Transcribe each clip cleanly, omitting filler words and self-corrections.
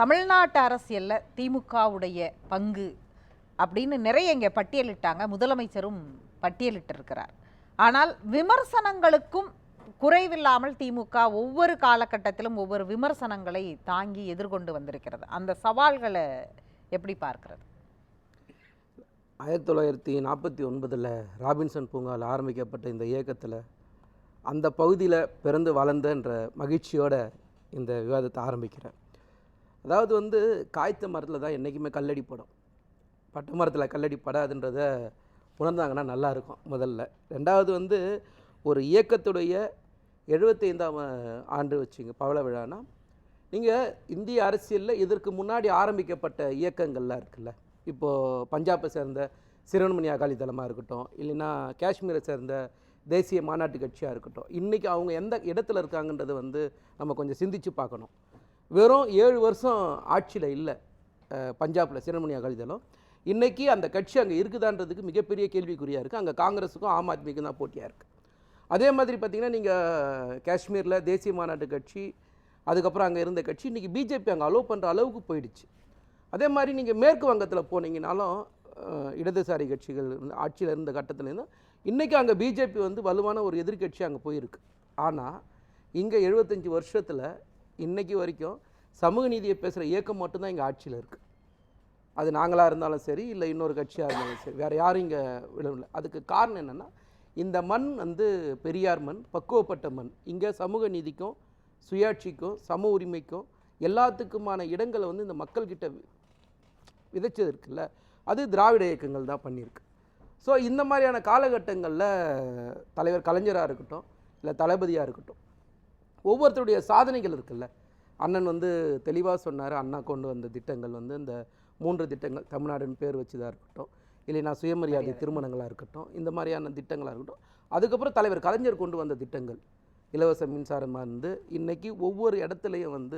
தமிழ்நாட்டு அரசியலில் திமுகவுடைய பங்கு அப்படின்னு நிறைய இங்கே பட்டியலிட்டாங்க. முதலமைச்சரும் பட்டியலிட்டிருக்கிறார். ஆனால் விமர்சனங்களுக்கும் குறைவில்லாமல் திமுக ஒவ்வொரு காலகட்டத்திலும் ஒவ்வொரு விமர்சனங்களை தாங்கி எதிர்கொண்டு வந்திருக்கிறது. அந்த சவால்களை எப்படி பார்க்கிறது? 1949 ராபின்சன் பூங்காவில் ஆரம்பிக்கப்பட்ட இந்த இயக்கத்தில் அந்த பகுதியில் பிறந்து வளர்ந்தன்ற மகிழ்ச்சியோட இந்த விவாதத்தை ஆரம்பிக்கிறேன். அதாவது காய்த்த மரத்தில் தான் என்றைக்குமே கல்லடி படும், பட்டை மரத்தில் கல்லடி படாதுன்றதை உணர்ந்தாங்கன்னா நல்லாயிருக்கும். முதல்ல. ரெண்டாவது ஒரு இயக்கத்துடைய 75ஆம் ஆண்டு வச்சுங்க பவள விழானா, நீங்கள் இந்திய அரசியலில் இதற்கு முன்னாடி ஆரம்பிக்கப்பட்ட இயக்கங்கள்லாம் இருக்குல்ல, இப்போது பஞ்சாபை சேர்ந்த சிரோன்மணி அகாலி தளமாக இருக்கட்டும், இல்லைன்னா காஷ்மீரை சேர்ந்த தேசிய மாநாட்டு கட்சியாக இருக்கட்டும், இன்றைக்கி அவங்க எந்த இடத்துல இருக்காங்கன்றதை நம்ம கொஞ்சம் சிந்தித்து பார்க்கணும். வெறும் 7 வருஷம் ஆட்சியில் இல்லை பஞ்சாபில் சிரோன்மணி அகாலி தளம். இன்றைக்கி அந்த கட்சி அங்கே இருக்குதான்றதுக்கு மிகப்பெரிய கேள்விக்குறியாக இருக்குது. அங்கே காங்கிரஸுக்கும் ஆம் ஆத்மிக்கும் தான் போட்டியாக இருக்குது. அதே மாதிரி பார்த்திங்கன்னா நீங்கள் காஷ்மீரில் தேசிய மாநாட்டு கட்சி, அதுக்கப்புறம் அங்கே இருந்த கட்சி இன்றைக்கி பிஜேபி அங்கே அலோவ் பண்ணுற அளவுக்கு போயிடுச்சு. அதே மாதிரி நீங்கள் மேற்கு வங்கத்தில் போனீங்கனாலும் இடதுசாரி கட்சிகள் ஆட்சியில் இருந்த கட்டத்துலேருந்து இன்றைக்கி அங்கே பிஜேபி வலுவான ஒரு எதிர்கட்சி அங்கே போயிருக்கு. ஆனால் இங்கே 75 வருஷத்தில் இன்றைக்கி வரைக்கும் சமூக நீதியை பேசுகிற இயக்கம் மட்டும்தான் இங்கே ஆட்சியில் இருக்குது. அது நாங்களாக இருந்தாலும் சரி, இல்லை இன்னொரு கட்சியாக இருந்தாலும் சரி, வேறு யாரும் இங்கே விடவில்லை. அதுக்கு காரணம் என்னென்னா, இந்த மண் பெரியார் மண், பக்குவப்பட்ட மண். இங்கே சமூக நீதிக்கும் சுயாட்சிக்கும் சம உரிமைக்கும் எல்லாத்துக்குமான இடங்களை இந்த மக்கள்கிட்ட விதைச்சது இருக்குல்ல, அது திராவிட இயக்கங்கள் தான் பண்ணியிருக்கு. ஸோ இந்த மாதிரியான காலகட்டங்களில் தலைவர் கலைஞராக இருக்கட்டும், இல்லை தளபதியாக இருக்கட்டும், ஒவ்வொருத்தருடைய சாதனைகள் இருக்குல்ல. அண்ணன் தெளிவாக சொன்னார். அண்ணா கொண்டு வந்த திட்டங்கள் இந்த 3 திட்டங்கள், தமிழ்நாடுன்னு பேர் வச்சுதான் இருக்கட்டும், இல்லைன்னா சுயமரியாதை திருமணங்களாக இருக்கட்டும், இந்த மாதிரியான திட்டங்களாக இருக்கட்டும். அதுக்கப்புறம் தலைவர் கலைஞர் கொண்டு வந்த திட்டங்கள், இலவச மின்சாரமாக இன்றைக்கி ஒவ்வொரு இடத்துலையும்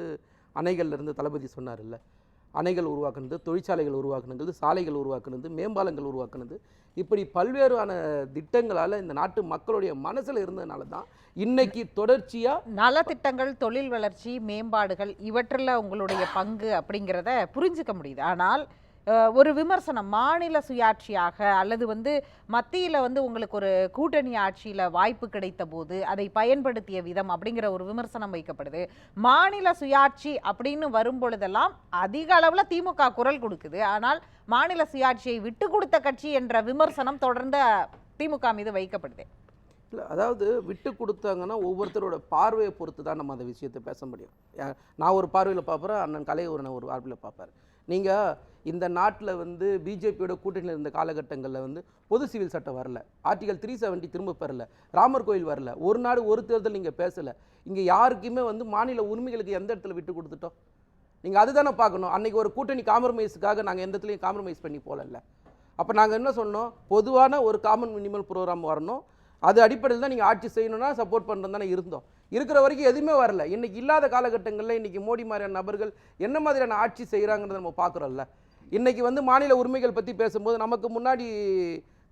அணைகள்லேருந்து தளபதி சொன்னார் இல்லை, அணைகள் உருவாக்குனது, தொழிற்சாலைகள் உருவாக்குனது, சாலைகள் உருவாக்குனது, மேம்பாலங்கள் உருவாக்குனது, இப்படி பல்வேறான திட்டங்களால் இந்த நாட்டு மக்களுடைய மனசில் இருந்ததுனால தான் இன்னைக்கு தொடர்ச்சியாக நலத்திட்டங்கள், தொழில் வளர்ச்சி, மேம்பாடுகள் இவற்றில் உங்களுடைய பங்கு அப்படிங்கிறத புரிஞ்சுக்க முடியுது. ஆனால் ஒரு விமர்சனம், மாநில சுயாட்சியாக அல்லது மத்தியில் உங்களுக்கு ஒரு கூட்டணி ஆட்சியில் வாய்ப்பு கிடைத்த போது அதை பயன்படுத்திய விதம் அப்படிங்கிற ஒரு விமர்சனம் வைக்கப்படுது. மாநில சுயாட்சி அப்படின்னு வரும்பொழுதெல்லாம் அதிக அளவில் திமுக குரல் கொடுக்குது. ஆனால் மாநில சுயாட்சியை விட்டு கொடுத்த கட்சி என்ற விமர்சனம் தொடர்ந்து திமுக மீது வைக்கப்படுது. இல்லை, அதாவது விட்டு கொடுத்தாங்கன்னா ஒவ்வொருத்தரோட பார்வையை பொறுத்து தான் நம்ம அந்த விஷயத்தை பேச முடியும். நான் ஒரு பார்வையில் பார்ப்பேன், அண்ணன் கலையூரனை ஒரு பார்வையில் பார்ப்பார். நீங்கள் இந்த நாட்டில் பிஜேபியோட கூட்டணியில் இருந்த காலகட்டங்களில் பொது சிவில் சட்டம் வரல, ஆர்டிகல் 370 திரும்ப பெறல, ராமர் கோயில் வரல, ஒரு நாடு ஒரு தேர்தல் நீங்கள் பேசலை. இங்கே யாருக்குமே மாநில உரிமைகளுக்கு எந்த இடத்துல விட்டு கொடுத்துட்டோம்? நீங்கள் அதுதானே பார்க்கணும். அன்றைக்கி ஒரு கூட்டணி காம்ப்ரமைஸுக்காக நாங்கள் எந்த இடத்துலையும் காம்ப்ரமைஸ் பண்ணி போகல. அப்போ நாங்கள் என்ன சொன்னோம்? பொதுவான ஒரு காமன் மினிமல் ப்ரோக்ராம் வரணும், அது அடிப்படையில் தான் நீங்கள் ஆட்சி செய்யணும்னா சப்போர்ட் பண்ணுறது தானே இருந்தோம். இருக்கிற வரைக்கும் எதுவுமே வரல. இன்றைக்கி இல்லாத காலகட்டங்களில் இன்றைக்கி மோடி மாதிரியான நபர்கள் என்ன மாதிரியான ஆட்சி செய்கிறாங்கிறத நம்ம பார்க்குறோம்ல. இன்றைக்கி மாநில உரிமைகள் பற்றி பேசும்போது நமக்கு முன்னாடி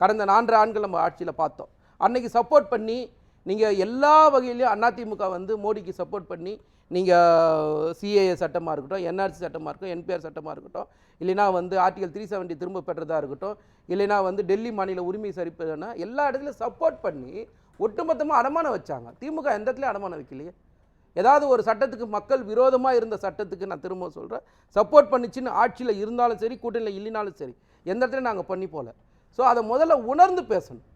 கடந்த 4 ஆண்டுகள் நம்ம ஆட்சியில் பார்த்தோம். அன்றைக்கி சப்போர்ட் பண்ணி நீங்கள் எல்லா வகையிலையும் அதிமுக மோடிக்கு சப்போர்ட் பண்ணி நீங்கள் சிஏஏ சட்டமாக இருக்கட்டும், என்ஆர்சி சட்டமாக இருக்கட்டும், என்பிஆர் சட்டமாக இருக்கட்டும், இல்லைனா ஆர்டிகல் 370 திரும்ப பெற்றதாக இருக்கட்டும், இல்லைனா டெல்லி மாநில உரிமை சரிப்புனா எல்லா இடத்துலையும் சப்போர்ட் பண்ணி ஒட்டுமொத்தமாக அடமானம் வச்சாங்க. திமுக எந்த இடத்துலையும் அடமானம் வைக்கலையே. ஏதாவது ஒரு சட்டத்துக்கு மக்கள் விரோதமாக இருந்த சட்டத்துக்கு நான் திரும்ப சொல்கிறேன், சப்போர்ட் பண்ணிச்சின்னு ஆட்சியில் இருந்தாலும் சரி, கூட்டணியில் இல்லைனாலும் சரி, எந்த இடத்துலையும் நாங்கள் பண்ணி போகல. ஸோ அதை முதல்ல உணர்ந்து பேசணும்.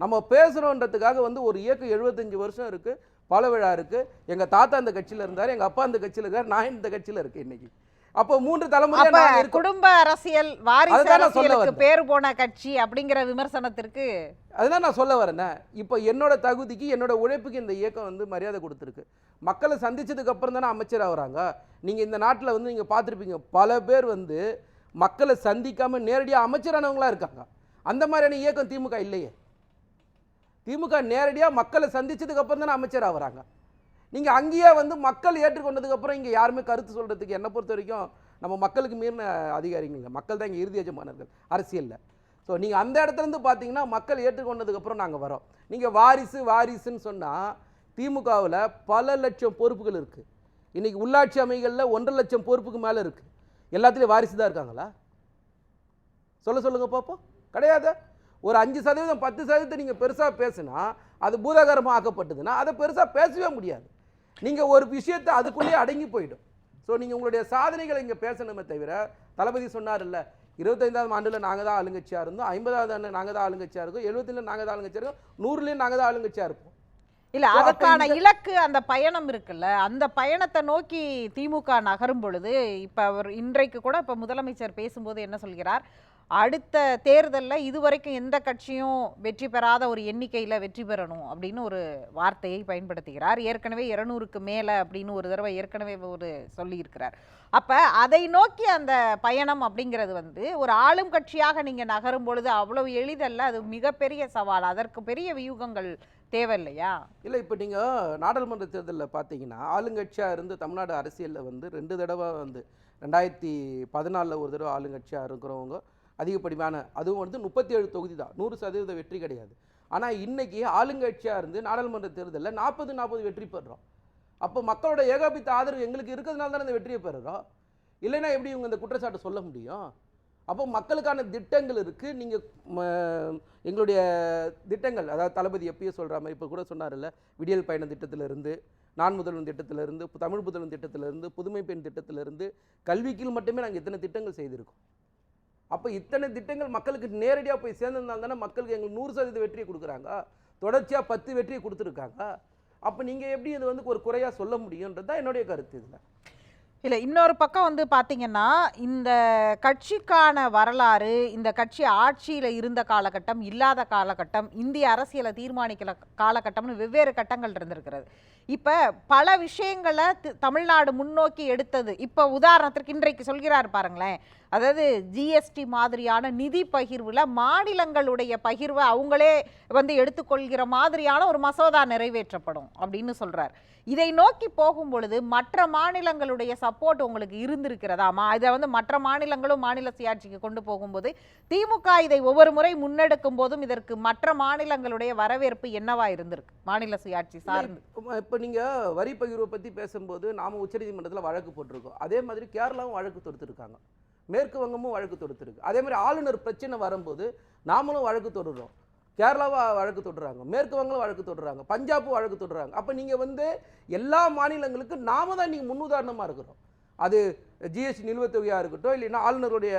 நம்ம பேசுகிறோன்றதுக்காக ஒரு இயக்கம் 75 வருஷம் இருக்குது, பல விழா இருக்குது. எங்கள் தாத்தா இந்த கட்சியில் இருந்தார், எங்கள் அப்பா இந்த கட்சியில் இருக்கார், நான் இந்த கட்சியில் இருக்கேன் இன்றைக்கி. அப்போ 3 தலைமுறை குடும்ப அரசியல், வாரிசு அரசியலுக்கு பேர் போன கட்சி அப்படிங்கிற விமர்சனத்திற்கு அதுதான் நான் சொல்ல வரேனே. இப்போ என்னோட தகுதிக்கு, என்னோட உழைப்புக்கு இந்த இயக்கம் மரியாதை கொடுத்துருக்கு. மக்களை சந்திச்சதுக்கு அப்புறம் தானே அமைச்சர் ஆகிறாங்க. நீங்கள் இந்த நாட்டில் நீங்கள் பார்த்துருப்பீங்க, பல பேர் மக்களை சந்திக்காமல் நேரடியாக அமைச்சரானவங்களா இருக்காங்க. அந்த மாதிரியான இயக்கம் திமுக இல்லையே. திமுக நேரடியாக மக்களை சந்திச்சதுக்கு அப்புறம் தானே அமைச்சர் ஆகிறாங்க. நீங்கள் அங்கேயே மக்கள் ஏற்றுக்கொண்டதுக்கப்புறம் இங்கே யாருமே கருத்து சொல்கிறதுக்கு என்னை பொறுத்த வரைக்கும் நம்ம மக்களுக்கு மீறின அதிகாரிங்க. மக்கள் தான் இங்கே இறுதி எஜமானர்கள் அரசியலில். ஸோ நீங்கள் அந்த இடத்துலேருந்து பார்த்தீங்கன்னா மக்கள் ஏற்றுக்கொண்டதுக்கப்புறம் நாங்கள் வரோம். நீங்கள் வாரிசுன்னு சொன்னால் திமுகவில் பல லட்சம் பொறுப்புகள் இருக்குது. இன்றைக்கி உள்ளாட்சி அமைகளில் 1.5 லட்சம் பொறுப்புக்கு மேலே இருக்குது. எல்லாத்துலேயும் வாரிசு தான் இருக்காங்களா? சொல்லுங்கள் பார்ப்போம். கிடையாது. ஒரு 5%, 10% நீங்கள் பெருசாக பேசுனா அது பூதாகரமாக ஆக்கப்பட்டதுன்னா அதை பெருசாக பேசவே முடியாது. நீங்கள் ஒரு விஷயத்தை அதுக்குள்ளேயே அடங்கி போயிடும். ஸோ நீங்கள் உங்களுடைய சாதனைகளை இங்கே பேசணுமே தவிர, தளபதி சொன்னார் இல்லை, 25ஆம் ஆண்டில் நாங்கள் தான் ஆளுங்கட்சியாக இருந்தோம், 50ஆவது ஆண்டு நாங்கள் தான் ஆளுங்கட்சியாக இருக்கோம், 70ல் நாங்கள் தான் ஆளுங்கட்சியாக இருக்கோம், 100லேயும் நாங்கள் தான் ஆளுங்கட்சியாக இருப்போம். இல்ல, அதுக்கான இலக்கு, அந்த பயணம் இருக்குல்ல, அந்த பயணத்தை நோக்கி திமுக நகரும் பொழுது இப்ப அவர் இன்றைக்கு கூட இப்ப முதலமைச்சர் பேசும்போது என்ன சொல்கிறார், அடுத்த தேர்தலில் இதுவரைக்கும் எந்த கட்சியும் வெற்றி பெறாத ஒரு எண்ணிக்கையில் வெற்றி பெறணும் அப்படின்னு ஒரு வார்த்தையை பயன்படுத்துகிறார். ஏற்கனவே 200க்கு மேலே அப்படின்னு ஒரு தடவை ஏற்கனவே ஒரு சொல்லியிருக்கிறார். அப்போ அதை நோக்கி அந்த பயணம் அப்படிங்கிறது வந்து ஒரு ஆளும் கட்சியாக நீங்கள் நகரும் பொழுது அவ்வளவு எளிதல்ல, அது மிகப்பெரிய சவால். அதற்கு பெரிய வியூகங்கள் தேவையில்லையா? இல்லை, இப்போ நீங்கள் நாடாளுமன்ற தேர்தலில் பார்த்தீங்கன்னா ஆளுங்கட்சியாக இருந்து தமிழ்நாடு அரசியலில் வந்து 2 தடவை வந்து 2014 ஒரு தடவை ஆளுங்கட்சியாக இருக்கிறவங்க அதிகப்படியான, அதுவும் வந்து 37 தொகுதி தான், 100% வெற்றி கிடையாது. ஆனால் இன்றைக்கி ஆளுங்கட்சியாக இருந்து நாடாளுமன்ற தேர்தலில் 40 வெற்றி பெறுறோம். அப்போ மக்களோட ஏகாபித்த ஆதரவு எங்களுக்கு இருக்கிறதுனால தானே இந்த வெற்றியை பெறுறோம். இல்லைன்னா எப்படி இவங்க இந்த குற்றச்சாட்டை சொல்ல முடியும்? அப்போ மக்களுக்கான திட்டங்கள் இருக்குது. நீங்கள் எங்களுடைய திட்டங்கள், அதாவது தளபதி எப்பயே சொல்கிற மாதிரி இப்போ கூட சொன்னார்ல, விடியல் பயண திட்டத்திலிருந்து, நான் முதல்வன் திட்டத்திலிருந்து, தமிழ் புதல்வன் திட்டத்திலிருந்து, புதுமை பெண் திட்டத்திலிருந்து, கல்விக்கு மட்டுமே நாங்கள் இத்தனை திட்டங்கள் செய்திருக்கோம். அப்போ இத்தனை திட்டங்கள் மக்களுக்கு நேரடியாக போய் சேர்ந்ததுனால தானே மக்களுக்கு எங்களுக்கு 100% வெற்றியை கொடுக்குறாங்க. தொடர்ச்சியாக 10 வெற்றியை கொடுத்துருக்காங்க. அப்போ நீங்கள் எப்படி இது வந்து ஒரு குறையாக சொல்ல முடியுன்றது தான் என்னுடைய கருத்து. இதில் இல்லை, இன்னொரு பக்கம் வந்து பார்த்தீங்கன்னா, இந்த கட்சிக்கான வரலாறு, இந்த கட்சி ஆட்சியில் இருந்த காலகட்டம், இல்லாத காலகட்டம், இந்திய அரசியலை தீர்மானிக்கிற காலகட்டம்னு வெவ்வேறு கட்டங்கள் இருந்திருக்கிறது. இப்போ பல விஷயங்களை தமிழ்நாடு முன்னோக்கி எடுத்தது. இப்போ உதாரணத்திற்கு இன்றைக்கு சொல்கிறார் பாருங்களேன், அதாவது ஜிஎஸ்டி மாதிரியான நிதி பகிர்வில் மாநிலங்களுடைய பகிர்வை அவங்களே வந்து எடுத்துக்கொள்கிற மாதிரியான ஒரு மசோதா நிறைவேற்றப்படும் அப்படின்னு சொல்கிறார். இதை நோக்கி போகும் பொழுது மற்ற மாநிலங்களுடைய சப்போர்ட் உங்களுக்கு இருந்திருக்கிறதாமா? இதை வந்து மற்ற மாநிலங்களும் மாநில சுயாட்சிக்கு கொண்டு போகும்போது திமுக இதை ஒவ்வொரு முறை முன்னெடுக்கும் போதும் இதற்கு மற்ற மாநிலங்களுடைய வரவேற்பு என்னவா இருந்திருக்கு மாநில சுயாட்சி சார்ந்து? இப்போ நீங்கள் வரி பகிர்வை பற்றி பேசும்போது நாம் உச்சநீதிமன்றத்தில் வழக்கு போட்டிருக்கோம். அதே மாதிரி கேரளாவும் வழக்கு தொடுத்துருக்காங்க, மேற்கு வங்கமும் வழக்கு தொடுத்துருக்கு. அதே மாதிரி ஆளுநர் பிரச்சனை வரும்போது நாமளும் வழக்கு தொடுறோம். கேரளாவை வழக்கு தொடுறாங்க, மேற்கு வங்கம் வழக்கு தொடுறாங்க, பஞ்சாபும் வழக்கு தொடுறாங்க. அப்போ நீங்கள் வந்து எல்லா மாநிலங்களுக்கு நாம தான் நீங்கள் முன்னுதாரணமாக இருக்கிறோம். அது ஜிஎஸ்டி நிலுவைத் தொகையாக இருக்கட்டும், இல்லைன்னா ஆளுநருடைய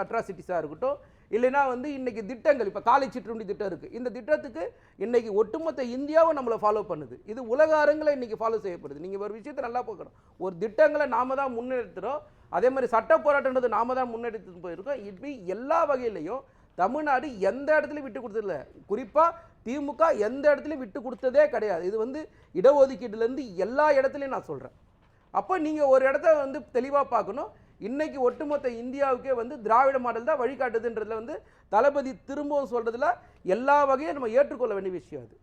அட்ராசிட்டிஸாக இருக்கட்டும், இல்லைன்னா வந்து இன்றைக்கி திட்டங்கள், இப்போ காலை சிற்றுண்டி திட்டம் இருக்குது. இந்த திட்டத்துக்கு இன்றைக்கி ஒட்டுமொத்த இந்தியாவை நம்மளை ஃபாலோ பண்ணுது. இது உலக அரங்கில் இன்றைக்கி ஃபாலோ செய்யப்படுது. நீங்கள் ஒரு விஷயத்தை நல்லா பார்க்கணும். ஒரு திட்டங்களை நாம தான் முன்னெடுத்துகிறோம். அதே மாதிரி சட்ட போராட்டன்றது நாம தான் முன்னெடுத்து போயிருக்கோம். இப்படி எல்லா வகையிலையும் தமிழ்நாடு எந்த இடத்துலையும் விட்டு கொடுத்ததில்ல. குறிப்பாக திமுக எந்த இடத்துலையும் விட்டு கொடுத்ததே கிடையாது. இது வந்து இடஒதுக்கீடுலேருந்து எல்லா இடத்துலையும் நான் சொல்கிறேன். அப்போ நீங்கள் ஒரு இடத்த வந்து தெளிவாக பார்க்கணும். இன்றைக்கி ஒட்டுமொத்த இந்தியாவுக்கே வந்து திராவிட மாடல் தான் வழிகாட்டுதுன்றதுல வந்து தளபதி திரும்பவும் சொல்கிறதுல எல்லா வகையும் நம்ம ஏற்றுக்கொள்ள வேண்டிய விஷயம் அது.